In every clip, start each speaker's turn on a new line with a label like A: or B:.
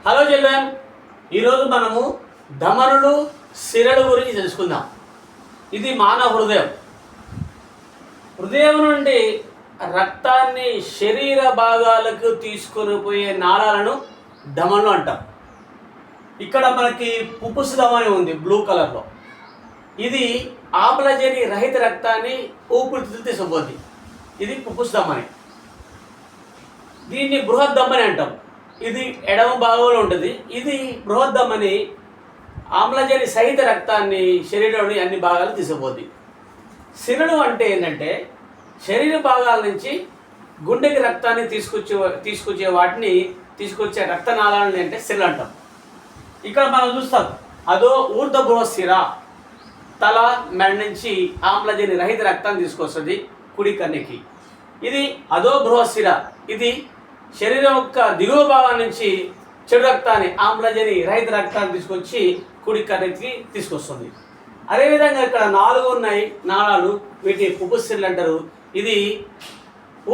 A: Hello children, ఈరోజు మనము ధమనులు సిరలు గురించి తెలుసుకుందాం. ఇది మానవ హృదయం. హృదయం నుండి రక్తాన్ని శరీర భాగాలకు తీసుకొని పోయే నాళాలను ధమనులు అంటాం. ఇక్కడ మనకి పుప్పుసు ధమని ఉంది బ్లూ కలర్లో. ఇది ఆమ్లజని రహిత రక్తాన్ని ఊపిరితిత్తులు తీసుకుపోద్ది. ఇది పుప్పుసు ధమని. దీన్ని బృహద్దమని అంటాం. ఇది ఎడమ భాగంలో ఉంటుంది. ఇది బృహద్దమని ఆమ్లజని సహిత రక్తాన్ని శరీరంలోని అన్ని భాగాలు తీసుకుపోద్ది. సిరలు అంటే ఏంటంటే శరీర భాగాల నుంచి గుండెకి రక్తాన్ని తీసుకొచ్చే వాటిని తీసుకొచ్చే రక్తనాళాలని అంటే సిరలు అంటాం. ఇక్కడ మనం చూస్తాం అదో ఊర్ధ బృహశిర, తల మెడ నుంచి ఆమ్లజని రహిత రక్తాన్ని తీసుకొస్తుంది కుడి కన్నుకి. ఇది అదో బృహశిర, ఇది శరీరం యొక్క దిగువ భాగం నుంచి చెడు రక్తాన్ని ఆమ్లజని రహిత రక్తాన్ని తీసుకొచ్చి కుడి కన్నుకి తీసుకొస్తుంది. అదేవిధంగా ఇక్కడ 4 ఉన్నాయి నాళాలు, వీటిని పుప్పుసిరలు అంటారు. ఇది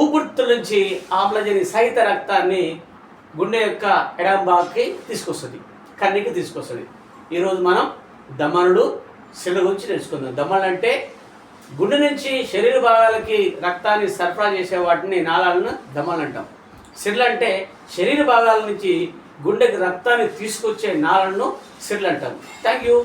A: ఊపిరితిత్తుల నుంచి ఆమ్లజని సహిత రక్తాన్ని గుండె యొక్క ఎడమ భాగానికి తీసుకొస్తుంది, కన్నుకి తీసుకొస్తుంది. ఈరోజు మనం ధమనులు సిరల గురించి తెలుసుకుందాం. ధమనులు అంటే గుండె నుంచి శరీర భాగాలకి రక్తాన్ని సరఫరా చేసే వాటిని నాళాలను ధమనులు అంటాం. సిరలు అంటే శరీర భాగాల నుంచి గుండెకి రక్తాన్ని తీసుకొచ్చే నాళాలను సిరలు అంటాం. Thank you.